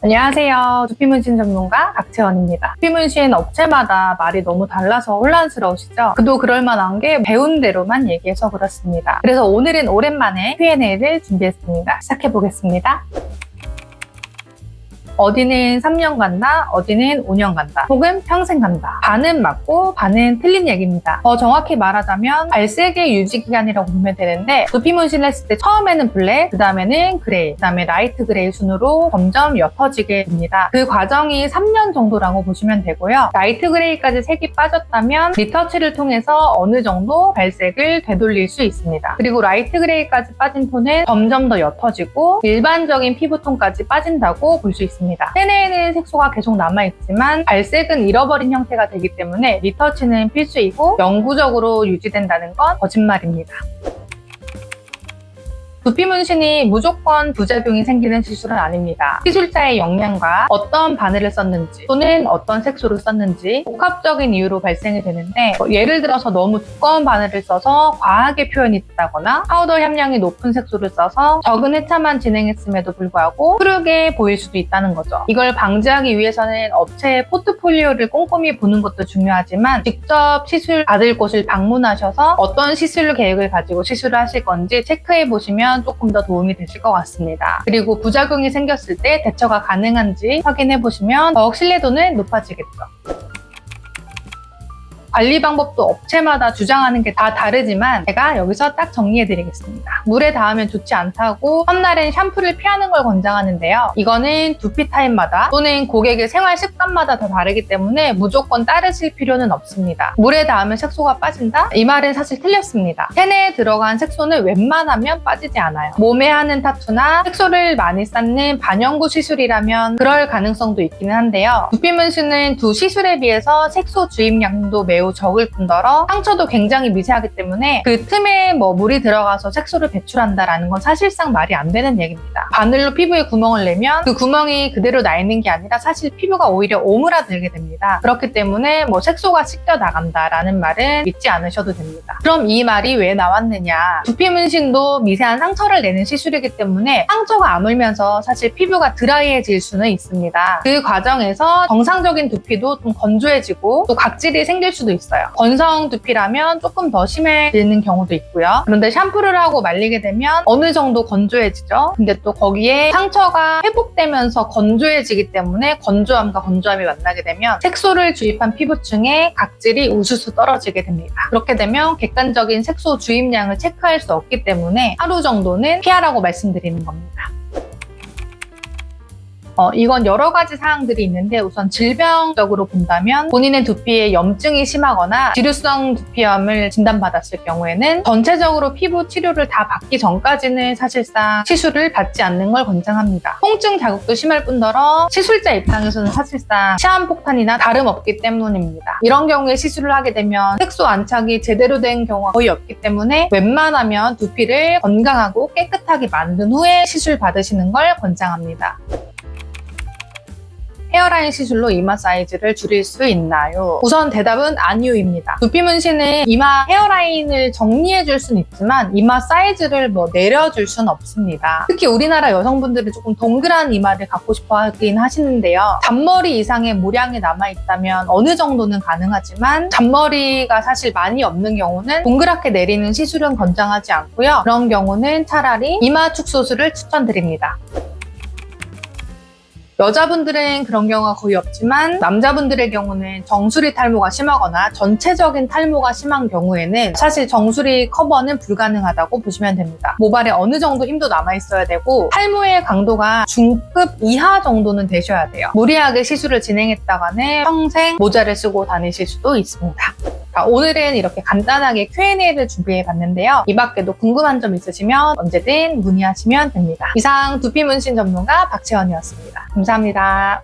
안녕하세요. 두피문신 전문가 박채원입니다. 두피문신 업체마다 말이 너무 달라서 혼란스러우시죠? 그도 그럴만한 게 배운 대로만 얘기해서 그렇습니다. 그래서 오늘은 오랜만에 Q&A를 준비했습니다. 시작해보겠습니다. 어디는 3년 간다, 어디는 5년 간다, 혹은 평생 간다. 반은 맞고 반은 틀린 얘기입니다. 더 정확히 말하자면 발색의 유지 기간이라고 보면 되는데, 두피 문신을 했을 때 처음에는 블랙, 그 다음에는 그레이, 그 다음에 라이트 그레이 순으로 점점 옅어지게 됩니다. 그 과정이 3년 정도라고 보시면 되고요. 라이트 그레이까지 색이 빠졌다면 리터치를 통해서 어느 정도 발색을 되돌릴 수 있습니다. 그리고 라이트 그레이까지 빠진 톤은 점점 더 옅어지고 일반적인 피부톤까지 빠진다고 볼 수 있습니다. 체내에는 색소가 계속 남아있지만 발색은 잃어버린 형태가 되기 때문에 리터치는 필수이고 영구적으로 유지된다는 건 거짓말입니다. 두피 문신이 무조건 부작용이 생기는 시술은 아닙니다. 시술자의 역량과 어떤 바늘을 썼는지 또는 어떤 색소를 썼는지 복합적인 이유로 발생이 되는데, 예를 들어서 너무 두꺼운 바늘을 써서 과하게 표현이 됐다거나 파우더 함량이 높은 색소를 써서 적은 회차만 진행했음에도 불구하고 푸르게 보일 수도 있다는 거죠. 이걸 방지하기 위해서는 업체의 포트폴리오를 꼼꼼히 보는 것도 중요하지만 직접 시술 받을 곳을 방문하셔서 어떤 시술 계획을 가지고 시술을 하실 건지 체크해 보시면 조금 더 도움이 되실 것 같습니다. 그리고 부작용이 생겼을 때 대처가 가능한지 확인해 보시면 더욱 신뢰도는 높아지겠죠. 관리 방법도 업체마다 주장하는 게 다 다르지만 제가 여기서 딱 정리해드리겠습니다. 물에 닿으면 좋지 않다고 첫날엔 샴푸를 피하는 걸 권장하는데요. 이거는 두피 타입마다 또는 고객의 생활 습관마다 다 다르기 때문에 무조건 따르실 필요는 없습니다. 물에 닿으면 색소가 빠진다? 이 말은 사실 틀렸습니다. 체내에 들어간 색소는 웬만하면 빠지지 않아요. 몸에 하는 타투나 색소를 많이 쌓는 반영구 시술이라면 그럴 가능성도 있기는 한데요. 두피 문신은 두 시술에 비해서 색소 주입량도 매우 적을 뿐더러 상처도 굉장히 미세하기 때문에 그 틈에 물이 들어가서 색소를 배출한다라는 건 사실상 말이 안 되는 얘기입니다. 바늘로 피부에 구멍을 내면 그 구멍이 그대로 나 있는 게 아니라 사실 피부가 오히려 오므라들게 됩니다. 그렇기 때문에 색소가 씻겨 나간다라는 말은 믿지 않으셔도 됩니다. 그럼 이 말이 왜 나왔느냐? 두피 문신도 미세한 상처를 내는 시술이기 때문에 상처가 아물면서 사실 피부가 드라이해질 수는 있습니다. 그 과정에서 정상적인 두피도 좀 건조해지고 또 각질이 생길 수도 있어요. 건성 두피라면 조금 더 심해지는 경우도 있고요. 그런데 샴푸를 하고 말리게 되면 어느 정도 건조해지죠. 근데 또 거기에 상처가 회복되면서 건조해지기 때문에 건조함과 건조함이 만나게 되면 색소를 주입한 피부층에 각질이 우수수 떨어지게 됩니다. 그렇게 되면 객관적인 색소 주입량을 체크할 수 없기 때문에 하루 정도는 피하라고 말씀드리는 겁니다. 이건 여러 가지 사항들이 있는데, 우선 질병적으로 본다면 본인의 두피에 염증이 심하거나 지루성 두피염을 진단받았을 경우에는 전체적으로 피부 치료를 다 받기 전까지는 사실상 시술을 받지 않는 걸 권장합니다. 통증 자극도 심할 뿐더러 시술자 입장에서는 사실상 시한폭탄이나 다름없기 때문입니다. 이런 경우에 시술을 하게 되면 색소 안착이 제대로 된 경우가 거의 없기 때문에 웬만하면 두피를 건강하고 깨끗하게 만든 후에 시술 받으시는 걸 권장합니다. 헤어라인 시술로 이마 사이즈를 줄일 수 있나요? 우선 대답은 아니요입니다. 두피 문신은 이마 헤어라인을 정리해줄 수는 있지만 이마 사이즈를 내려줄 수는 없습니다. 특히 우리나라 여성분들은 조금 동그란 이마를 갖고 싶어 하긴 하시는데요. 잔머리 이상의 모량이 남아있다면 어느 정도는 가능하지만 잔머리가 사실 많이 없는 경우는 동그랗게 내리는 시술은 권장하지 않고요. 그런 경우는 차라리 이마 축소술을 추천드립니다. 여자분들은 그런 경우가 거의 없지만 남자분들의 경우는 정수리 탈모가 심하거나 전체적인 탈모가 심한 경우에는 사실 정수리 커버는 불가능하다고 보시면 됩니다. 모발에 어느 정도 힘도 남아있어야 되고 탈모의 강도가 중급 이하 정도는 되셔야 돼요. 무리하게 시술을 진행했다가는 평생 모자를 쓰고 다니실 수도 있습니다. 오늘은 이렇게 간단하게 Q&A를 준비해봤는데요. 이 밖에도 궁금한 점 있으시면 언제든 문의하시면 됩니다. 이상 두피 문신 전문가 박채원이었습니다. 감사합니다.